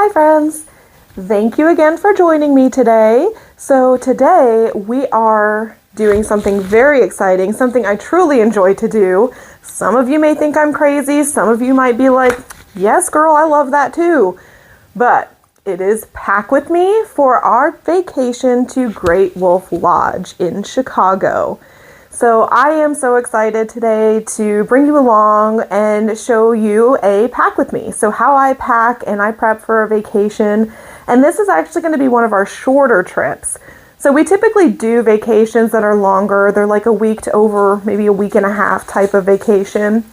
Hi friends! Thank you again for joining me today. So today we are doing something very exciting, something I truly enjoy to do. Some of you may think I'm crazy, some of you might be like, yes girl, I love that too. But it is Pack With Me for our vacation to Great Wolf Lodge in Chicago. So I am so excited today to bring you along and show you a pack with me. So how I pack and I prep for a vacation. And this is actually going to be one of our shorter trips. So we typically do vacations that are longer. They're like a week to over maybe a week and a half type of vacation.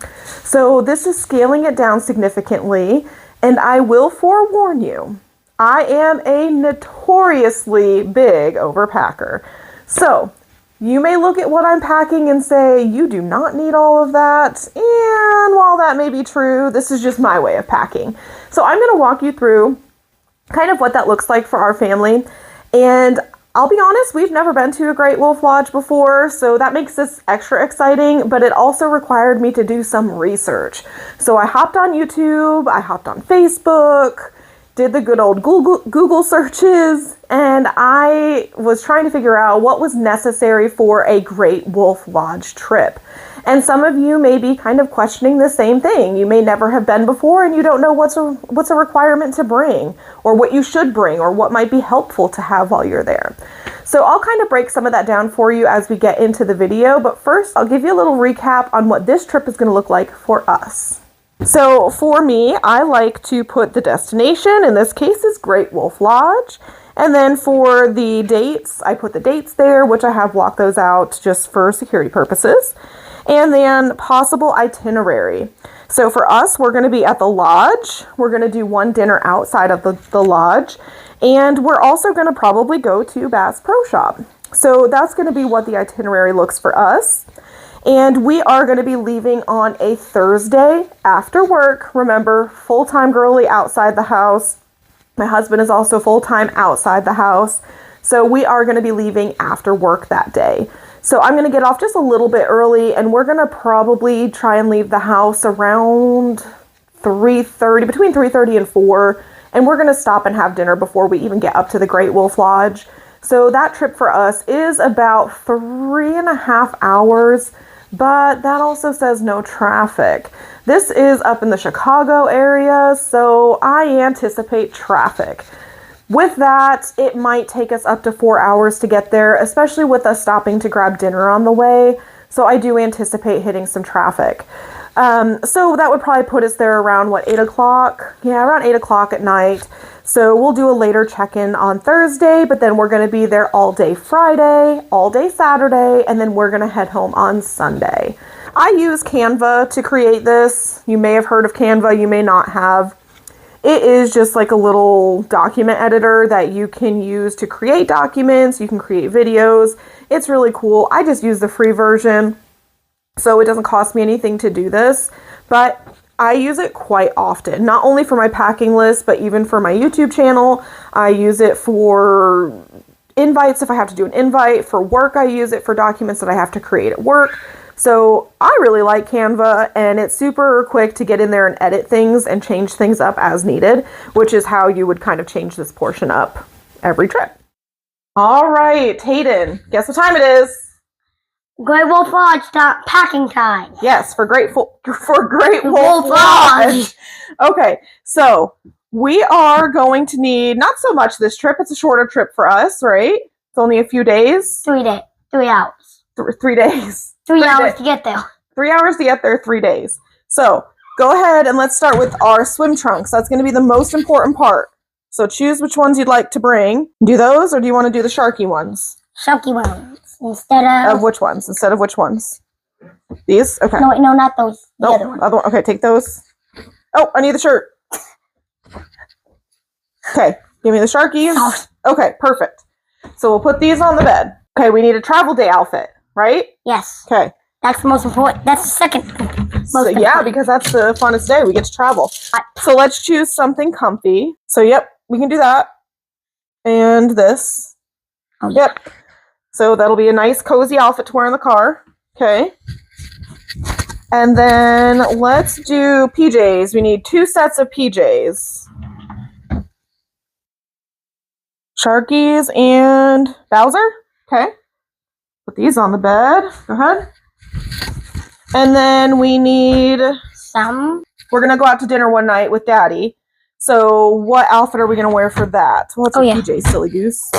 So this is scaling it down significantly. And I will forewarn you, I am a notoriously big overpacker. So you may look at what I'm packing and say, you do not need all of that. And while that may be true, this is just my way of packing. So I'm going to walk you through kind of what that looks like for our family. And I'll be honest, we've never been to a Great Wolf Lodge before, so that makes this extra exciting, but it also required me to do some research. So I hopped on YouTube, I hopped on Facebook, did the good old Google searches, and I was trying to figure out what was necessary for a Great Wolf Lodge trip. And some of you may be kind of questioning the same thing. You may never have been before and you don't know what's a requirement to bring, or what you should bring, or what might be helpful to have while you're there. So I'll kind of break some of that down for you as we get into the video, but first I'll give you a little recap on what this trip is going to look like for us. So for me, I like to put the destination, in this case is Great Wolf Lodge, and then for the dates, I put the dates there, which I have blocked those out just for security purposes, and then possible itinerary. So for us, we're going to be at the lodge, we're going to do one dinner outside of the lodge, and we're also going to probably go to Bass Pro Shop. So that's going to be what the itinerary looks for us. And we are going to be leaving on a Thursday after work. Remember, full-time girly outside the house. My husband is also full-time outside the house. So we are going to be leaving after work that day. So I'm going to get off just a little bit early, and we're going to probably try and leave the house around 3:30, between 3:30 and 4. And we're going to stop and have dinner before we even get up to the Great Wolf Lodge. So that trip for us is about 3.5 hours. But that also says no traffic. This is up in the Chicago area, so I anticipate traffic. With that, it might take us up to 4 hours to get there, especially with us stopping to grab dinner on the way. So I do anticipate hitting some traffic. So that would probably put us there around, 8 o'clock? Yeah, around 8 o'clock at night. So we'll do a later check-in on Thursday, but then we're going to be there all day Friday, all day Saturday, and then we're going to head home on Sunday. I use Canva to create this. You may have heard of Canva, you may not have. It is just like a little document editor that you can use to create documents, you can create videos. It's really cool. I just use the free version, so it doesn't cost me anything to do this, but I use it quite often, not only for my packing list, but even for my YouTube channel. I use it for invites if I have to do an invite. For work, I use it for documents that I have to create at work. So I really like Canva, and it's super quick to get in there and edit things and change things up as needed, which is how you would kind of change this portion up every trip. All right, Hayden, guess what time it is? Great Wolf Lodge packing time. Yes, for Great Wolf Lodge. Okay, so we are going to need not so much this trip. It's a shorter trip for us, right? It's only a few days. 3 days. 3 hours. 3 days. 3 hours to get there. 3 hours to get there, 3 days. So go ahead and let's start with our swim trunks. That's going to be the most important part. So choose which ones you'd like to bring. Do those, or do you want to do the Sharky ones? Sharky ones. Instead of which ones? Instead of which ones? These? Okay. No, not those. The other one. Okay, take those. Oh, I need the shirt. Okay, give me the Sharkies. Okay, perfect. So we'll put these on the bed. Okay, we need a travel day outfit, right? Yes. Okay. That's the most important. That's the second most important. Yeah, because that's the funnest day. We get to travel. So let's choose something comfy. So, yep, we can do that. And this. Oh, yeah. Yep. So that'll be a nice cozy outfit to wear in the car. Okay. And then let's do PJs. We need 2 sets of PJs. Sharkies and Bowser. Okay. Put these on the bed. Go ahead. And then we need... We're going to go out to dinner one night with Daddy. So what outfit are we going to wear for that? Well, it's PJ, silly goose.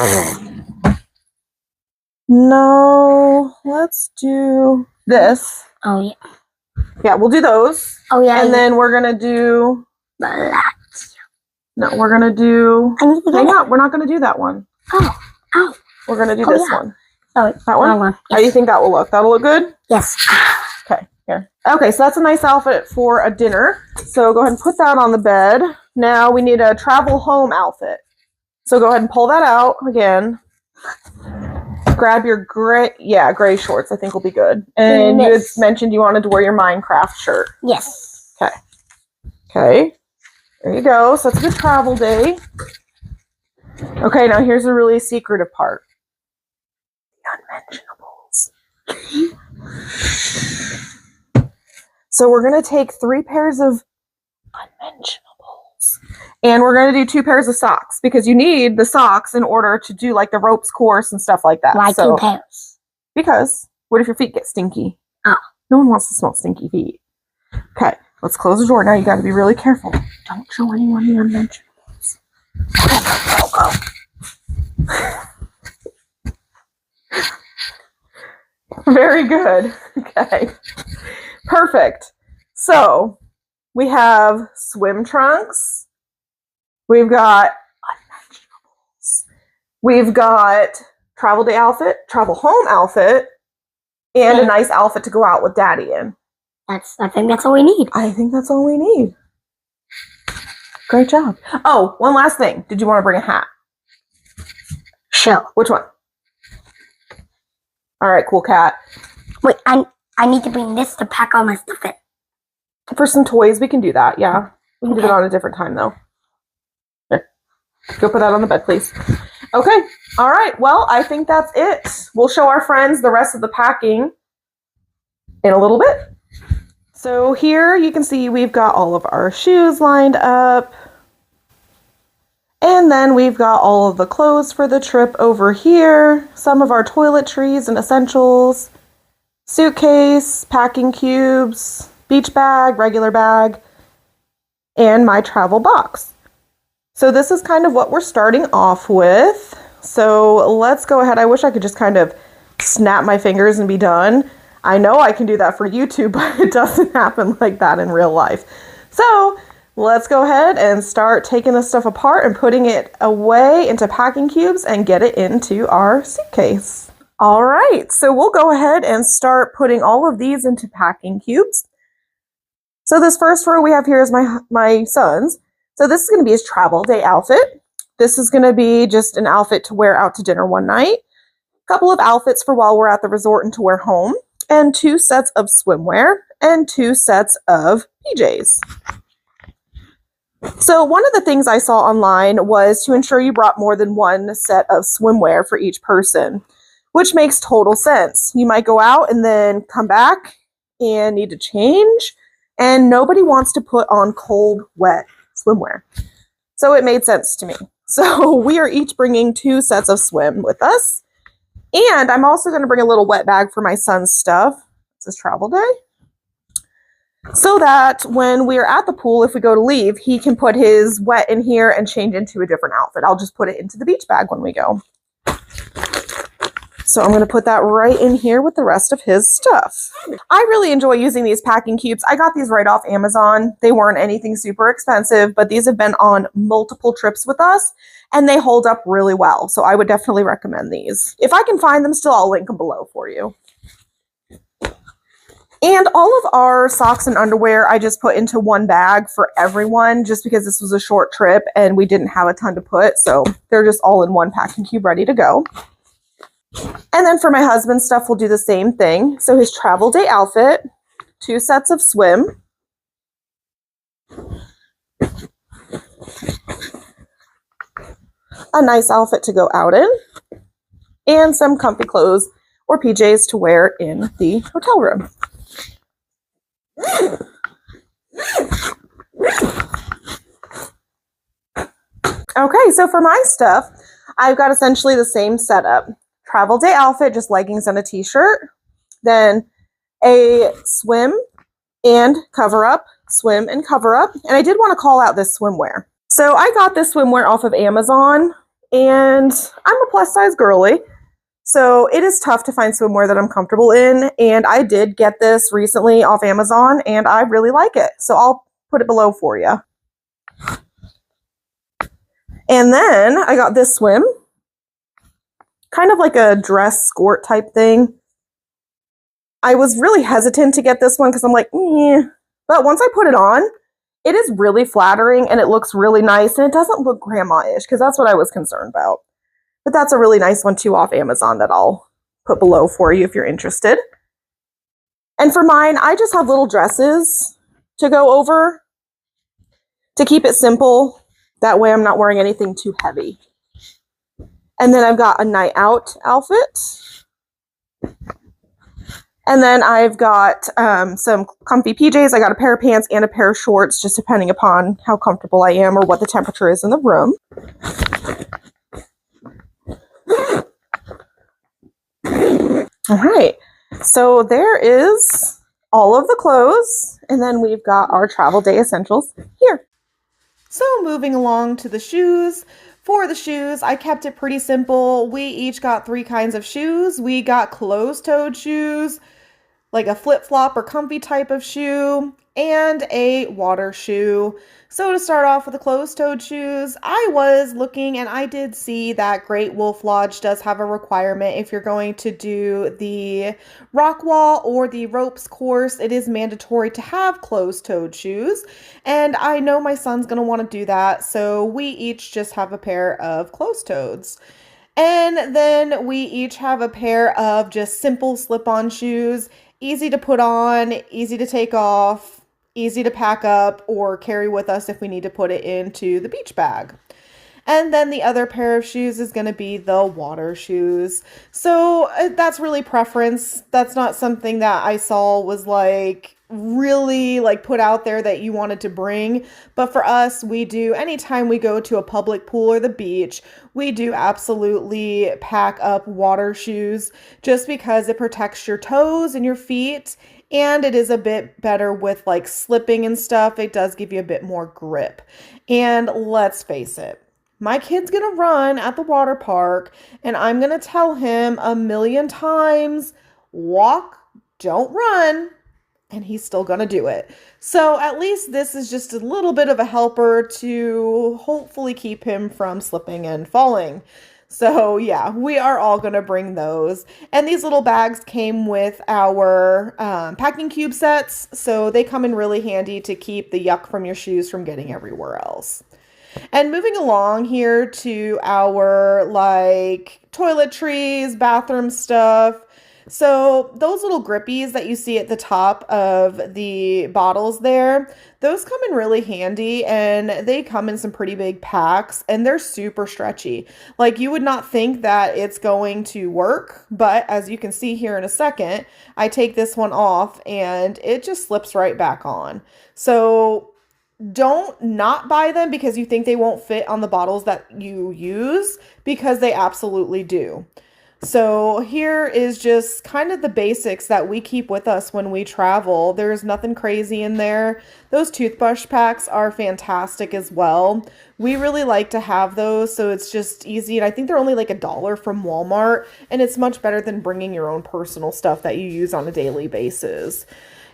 No, let's do this. Oh, yeah. Yeah, we'll do those. Oh, yeah. And then we're going to do... No, we're going to do... Hang on, we're not going to do that one. Oh. We're going to do this one. Oh, that one? Yes. How do you think that will look? That'll look good? Yes. Okay, here. Okay, so that's a nice outfit for a dinner. So go ahead and put that on the bed. Now we need a travel home outfit. So go ahead and pull that out again. Grab your gray shorts, I think will be good. And you had mentioned you wanted to wear your Minecraft shirt. Yes. Okay. There you go. So that's a good travel day. Okay, now here's a really secretive part. The unmentionables. So we're going to take 3 pairs of unmentionables. And we're going to do 2 pairs of socks. Because you need the socks in order to do like the ropes course and stuff like that. Why 2 pairs? Because what if your feet get stinky? Oh. No one wants to smell stinky feet. Okay, let's close the door. Now you got to be really careful. Don't show anyone the unmentionables. Go. Very good. Okay. Perfect. So we have swim trunks. We've got unmentionables. We've got travel day outfit, travel home outfit, and a nice outfit to go out with Daddy in. I think that's all we need. I think that's all we need. Great job. Oh, one last thing. Did you want to bring a hat? Sure. Which one? All right, cool cat. Wait, I need to bring this to pack all my stuff in. For some toys, we can do that, yeah. We can do it on a different time, though. Here. Go put that on the bed, please. Okay. All right. Well, I think that's it. We'll show our friends the rest of the packing in a little bit. So here you can see we've got all of our shoes lined up. And then we've got all of the clothes for the trip over here. Some of our toiletries and essentials. Suitcase, packing cubes, beach bag, regular bag, and my travel box. So this is kind of what we're starting off with. So let's go ahead. I wish I could just kind of snap my fingers and be done. I know I can do that for YouTube, but it doesn't happen like that in real life. So let's go ahead and start taking this stuff apart and putting it away into packing cubes and get it into our suitcase. All right, so we'll go ahead and start putting all of these into packing cubes. So this first row we have here is my son's. So this is going to be his travel day outfit. This is going to be just an outfit to wear out to dinner one night. A couple of outfits for while we're at the resort and to wear home. And 2 sets of swimwear and 2 sets of PJs. So one of the things I saw online was to ensure you brought more than 1 set of swimwear for each person, which makes total sense. You might go out and then come back and need to change, and nobody wants to put on cold, wet swimwear. So it made sense to me. So we are each bringing 2 sets of swim with us. And I'm also going to bring a little wet bag for my son's stuff. This is travel day. So that when we're at the pool, if we go to leave, he can put his wet in here and change into a different outfit. I'll just put it into the beach bag when we go. So I'm going to put that right in here with the rest of his stuff. I really enjoy using these packing cubes. I got these right off Amazon. They weren't anything super expensive, but these have been on multiple trips with us and they hold up really well. So I would definitely recommend these. If I can find them still, I'll link them below for you. And all of our socks and underwear I just put into one bag for everyone just because this was a short trip and we didn't have a ton to put. So they're just all in one packing cube ready to go. And then for my husband's stuff, we'll do the same thing. So his travel day outfit, 2 sets of swim. A nice outfit to go out in. And some comfy clothes or PJs to wear in the hotel room. Okay, so for my stuff, I've got essentially the same setup. Travel day outfit, just leggings and a t-shirt. Then a swim and cover up, swim and cover up. And I did want to call out this swimwear. So I got this swimwear off of Amazon, and I'm a plus size girly. So it is tough to find swimwear that I'm comfortable in, and I did get this recently off Amazon, and I really like it. So I'll put it below for you. And then I got this swim, kind of like a dress skirt type thing. I was really hesitant to get this one because I'm like, but once I put it on, it is really flattering and it looks really nice, and it doesn't look grandma-ish because that's what I was concerned about. But that's a really nice one too off Amazon that I'll put below for you if you're interested. And for mine, I just have little dresses to go over to keep it simple. That way I'm not wearing anything too heavy. And then I've got a night out outfit. And then I've got some comfy PJs. I got a pair of pants and a pair of shorts, just depending upon how comfortable I am or what the temperature is in the room. All right, so there is all of the clothes, and then we've got our travel day essentials here. So moving along to the shoes. For the shoes, I kept it pretty simple. We each got 3 kinds of shoes. We got closed-toed shoes, like a flip-flop or comfy type of shoe, and a water shoe. So to start off with the closed-toed shoes, I was looking and I did see that Great Wolf Lodge does have a requirement if you're going to do the rock wall or the ropes course. It is mandatory to have closed-toed shoes, and I know my son's going to want to do that, so we each just have a pair of closed-toeds. And then we each have a pair of just simple slip-on shoes, easy to put on, easy to take off, easy to pack up or carry with us if we need to put it into the beach bag. And then the other pair of shoes is going to be the water shoes. So that's really preference. That's not something that I saw was like really like put out there that you wanted to bring. But for us, we do, anytime we go to a public pool or the beach, we do absolutely pack up water shoes just because it protects your toes and your feet. And it is a bit better with like slipping and stuff. It does give you a bit more grip. And let's face it, my kid's gonna run at the water park and I'm gonna tell him a million times, walk, don't run. And he's still gonna do it. So at least this is just a little bit of a helper to hopefully keep him from slipping and falling. So yeah, we are all going to bring those. And these little bags came with our packing cube sets. So they come in really handy to keep the yuck from your shoes from getting everywhere else. And moving along here to our like toiletries, bathroom stuff. So those little grippies that you see at the top of the bottles there, those come in really handy and they come in some pretty big packs and they're super stretchy. Like you would not think that it's going to work, but as you can see here in a second, I take this one off and it just slips right back on. So don't not buy them because you think they won't fit on the bottles that you use, because they absolutely do. So here is just kind of the basics that we keep with us when we travel. There's nothing crazy in there. Those toothbrush packs are fantastic as well. We really like to have those, so it's just easy. And I think they're only like $1 from Walmart, and it's much better than bringing your own personal stuff that you use on a daily basis.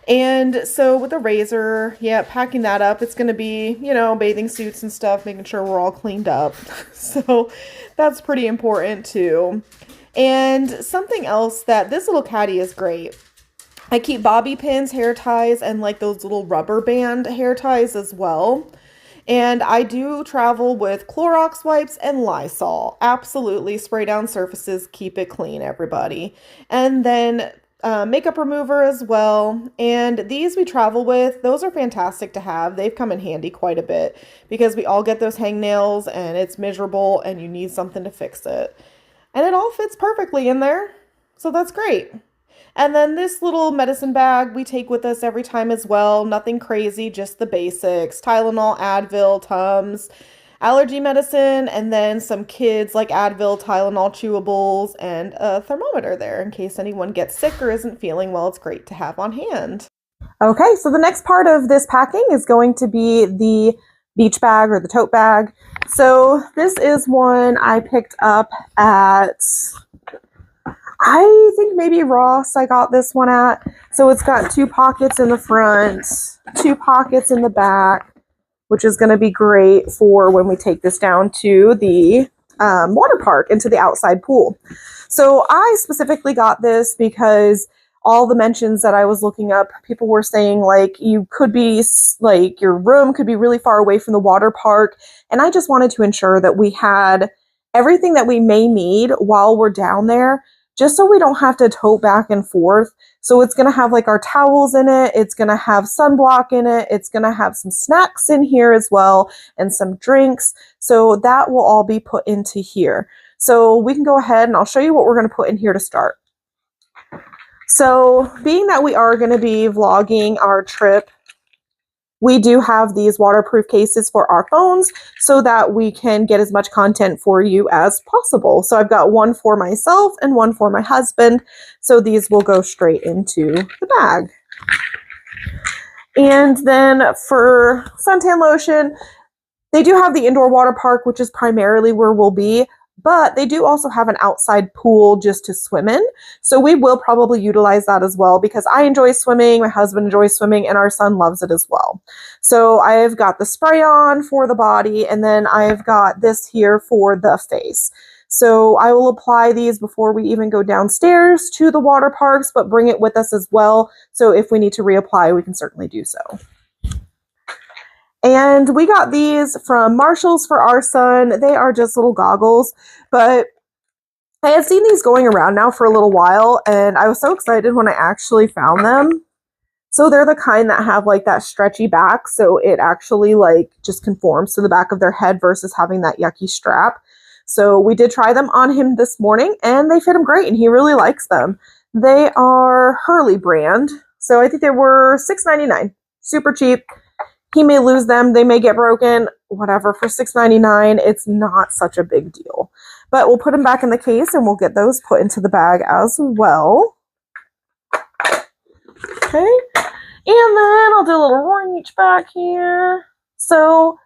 And so with the razor, yeah, packing that up, it's going to be, you know, bathing suits and stuff, making sure we're all cleaned up. So that's pretty important too. And something else that this little caddy is great. I keep bobby pins, hair ties, and like those little rubber band hair ties as well. And I do travel with Clorox wipes and Lysol. Absolutely. Spray down surfaces. Keep it clean, everybody. And then makeup remover as well. And these we travel with. Those are fantastic to have. They've come in handy quite a bit because we all get those hangnails and it's miserable and you need something to fix it. And it all fits perfectly in there. So that's great. And then this little medicine bag we take with us every time as well. Nothing crazy, just the basics. Tylenol, Advil, Tums, allergy medicine, and then some kids like Advil, Tylenol chewables, and a thermometer there in case anyone gets sick or isn't feeling well. It's great to have on hand. Okay, so the next part of this packing is going to be the beach bag or the tote bag. So this is one I picked up at, I think maybe Ross I got this one at. So it's got 2 pockets in the front, 2 pockets in the back, which is going to be great for when we take this down to the water park, into the outside pool. So I specifically got this because all the mentions that I was looking up, people were saying like you could be like your room could be really far away from the water park. And I just wanted to ensure that we had everything that we may need while we're down there, just so we don't have to tote back and forth. So it's going to have like our towels in it. It's going to have sunblock in it. It's going to have some snacks in here as well and some drinks. So that will all be put into here. So we can go ahead and I'll show you what we're going to put in here to start. So being that we are going to be vlogging our trip, we do have these waterproof cases for our phones so that we can get as much content for you as possible. So I've got one for myself and one for my husband. So these will go straight into the bag. And then for suntan lotion, they do have the indoor water park, which is primarily where we'll be. But they do also have an outside pool just to swim in. So we will probably utilize that as well because I enjoy swimming, my husband enjoys swimming, and our son loves it as well. So I've got the spray on for the body, and then I've got this here for the face. So I will apply these before we even go downstairs to the water parks, but bring it with us as well. So if we need to reapply, we can certainly do so. And we got these from Marshall's for our son. They are just little goggles, but I had seen these going around now for a little while, and I was so excited when I actually found them. So they're the kind that have like that stretchy back, so it actually like just conforms to the back of their head versus having that yucky strap. So we did try them on him this morning, and they fit him great, and he really likes them. They are Hurley brand, so I think they were $6.99, super cheap. He may lose them, they may get broken, whatever. For $6.99, it's not such a big deal. But we'll put them back in the case and we'll get those put into the bag as well. Okay, and then I'll do a little reach back here. So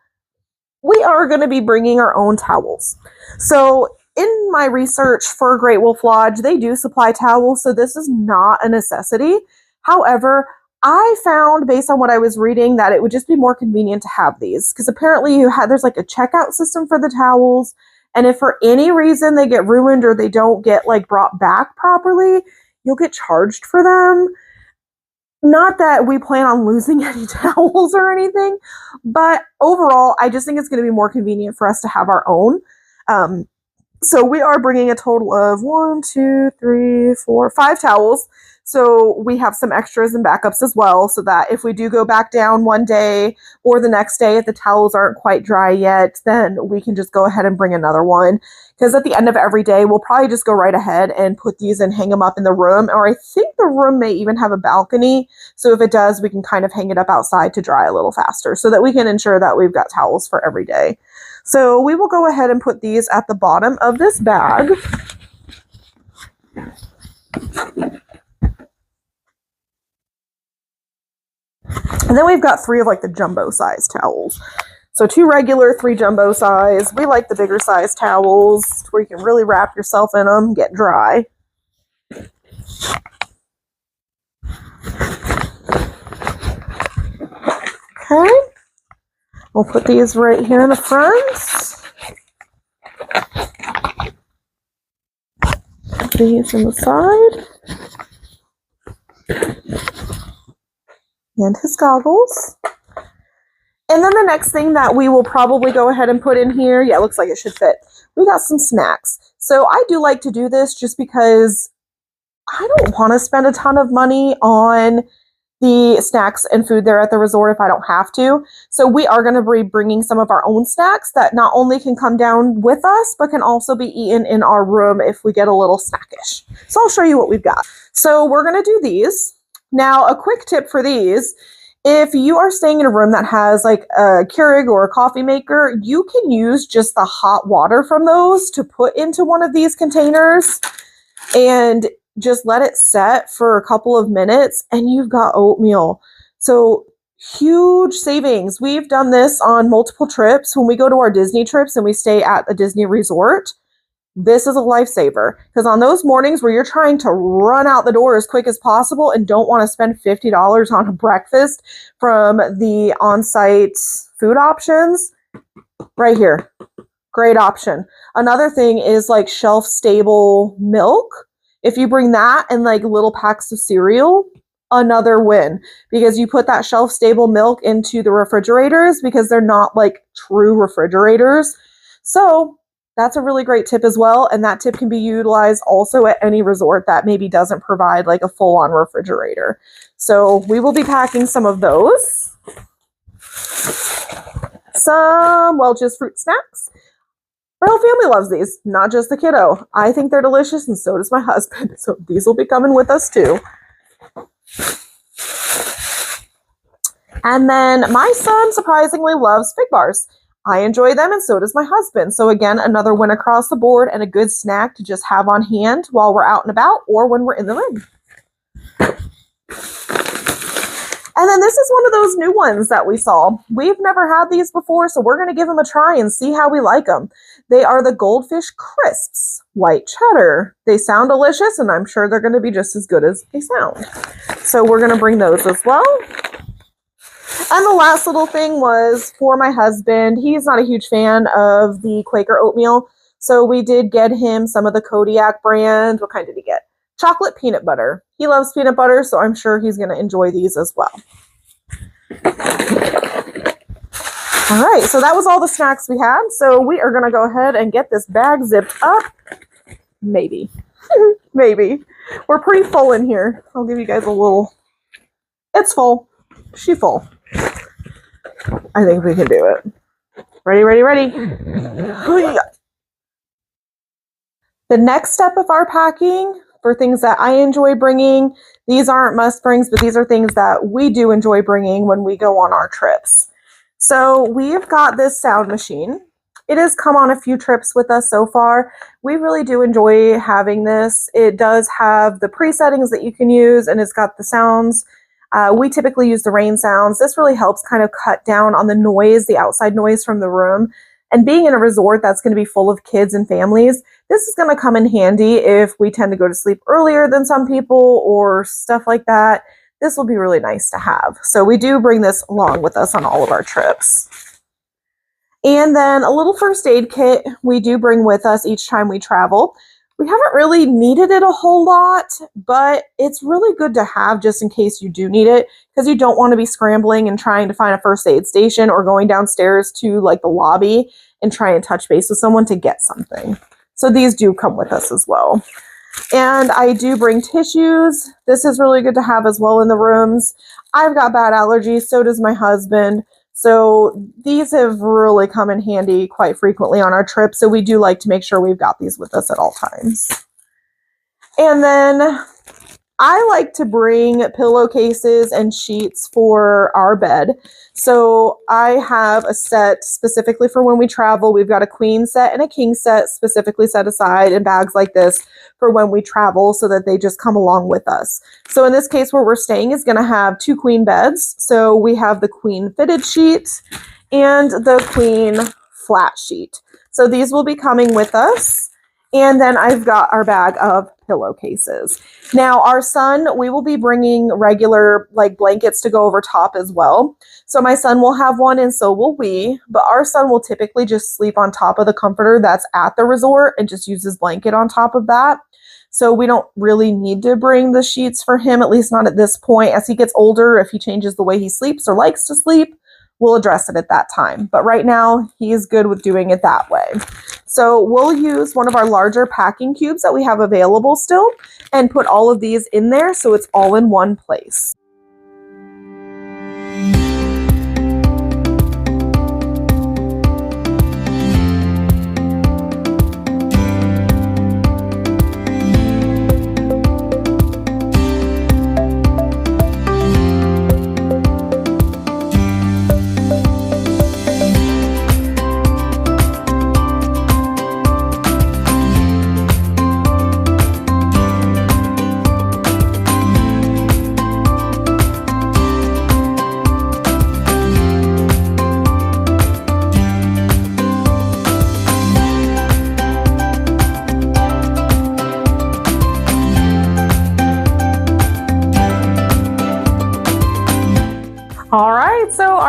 we are going to be bringing our own towels. So in my research for Great Wolf Lodge, they do supply towels, so this is not a necessity. However, I found, based on what I was reading, that it would just be more convenient to have these because apparently there's like a checkout system for the towels, and if for any reason they get ruined or they don't get like brought back properly, you'll get charged for them. Not that we plan on losing any towels or anything, but overall, I just think it's going to be more convenient for us to have our own. So we are bringing a total of 1, 2, 3, 4, 5 towels. So we have some extras and backups as well, so that if we do go back down one day or the next day, if the towels aren't quite dry yet, then we can just go ahead and bring another one. Because at the end of every day, we'll probably just go right ahead and put these and hang them up in the room. Or I think the room may even have a balcony. So if it does, we can kind of hang it up outside to dry a little faster so that we can ensure that we've got towels for every day. So we will go ahead and put these at the bottom of this bag. And then we've got 3 of like the jumbo size towels. So 2 regular, 3 jumbo size. We like the bigger size towels where you can really wrap yourself in them, get dry. Okay. We'll put these right here in the front. Put these in the side. And his goggles. And then the next thing that we will probably go ahead and put in here, yeah, it looks like it should fit. We got some snacks. So I do like to do this just because I don't want to spend a ton of money on the snacks and food there at the resort if I don't have to. So we are going to be bringing some of our own snacks that not only can come down with us, but can also be eaten in our room if we get a little snackish. So I'll show you what we've got. So we're going to do these. Now, a quick tip for these If you are staying in a room that has like a Keurig or a coffee maker, you can use just the hot water from those to put into one of these containers and just let it set for a couple of minutes and you've got oatmeal. So huge savings. We've done this on multiple trips. When we go to our Disney trips and we stay at a Disney resort, this is a lifesaver because on those mornings where you're trying to run out the door as quick as possible and don't want to spend $50 on a breakfast from the on-site food options, right here, great option. Another thing is like shelf-stable milk. If you bring that and like little packs of cereal, another win because you put that shelf-stable milk into the refrigerators because they're not like true refrigerators. So that's a really great tip as well, and that tip can be utilized also at any resort that maybe doesn't provide like a full-on refrigerator. So we will be packing some of those. Some Welch's fruit snacks. Our whole family loves these, not just the kiddo. I think they're delicious, and so does my husband. So these will be coming with us too. And then my son surprisingly loves Fig Bars. I enjoy them and so does my husband. So again, another win across the board and a good snack to just have on hand while we're out and about or when we're in the room. And then this is one of those new ones that we saw. We've never had these before, so we're going to give them a try and see how we like them. They are the Goldfish Crisps, white cheddar. They sound delicious, and I'm sure they're going to be just as good as they sound. So we're going to bring those as well. And the last little thing was for my husband. He's not a huge fan of the Quaker oatmeal, so we did get him some of the Kodiak brand. What kind did he get? Chocolate peanut butter. He loves peanut butter, so I'm sure he's going to enjoy these as well. All right, so that was all the snacks we had. So we are going to go ahead and get this bag zipped up. Maybe. Maybe. We're pretty full in here. I'll give you guys a little... It's full. She full. I think we can do it. Ready, ready, ready. The next step of our packing for things that I enjoy bringing, these aren't must brings, but these are things that we do enjoy bringing when we go on our trips. So we've got this sound machine. It has come on a few trips with us so far. We really do enjoy having this. It does have the presettings that you can use, and it's got the sounds. We typically use the rain sounds. This really helps kind of cut down on the noise, the outside noise from the room. And being in a resort that's going to be full of kids and families, this is going to come in handy if we tend to go to sleep earlier than some people or stuff like that. This will be really nice to have. So we do bring this along with us on all of our trips. And then a little first aid kit we do bring with us each time we travel. We haven't really needed it a whole lot, but it's really good to have just in case you do need it, because you don't want to be scrambling and trying to find a first aid station or going downstairs to like the lobby and try and touch base with someone to get something. So these do come with us as well. And I do bring tissues. This is really good to have as well in the rooms. I've got bad allergies, so does my husband. So these have really come in handy quite frequently on our trip. So we do like to make sure we've got these with us at all times. And then I like to bring pillowcases and sheets for our bed. So I have a set specifically for when we travel. We've got a queen set and a king set specifically set aside in bags like this for when we travel so that they just come along with us. So in this case where we're staying is going to have 2 queen beds. So we have the queen fitted sheet and the queen flat sheet. So these will be coming with us. And then I've got our bag of pillowcases. Now our son, we will be bringing regular like blankets to go over top as well. So my son will have one and so will we, but our son will typically just sleep on top of the comforter that's at the resort and just use his blanket on top of that. So we don't really need to bring the sheets for him, at least not at this point. As he gets older, if he changes the way he sleeps or likes to sleep, we'll address it at that time. But right now, he is good with doing it that way. So we'll use one of our larger packing cubes that we have available still and put all of these in there so it's all in one place.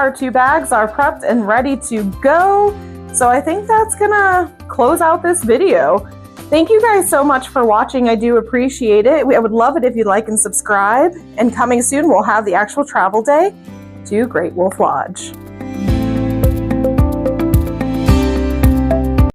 our 2 bags are prepped and ready to go. So I think that's gonna close out this video. Thank you guys so much for watching. I do appreciate it. I would love it if you'd like and subscribe. And coming soon, we'll have the actual travel day to Great Wolf Lodge.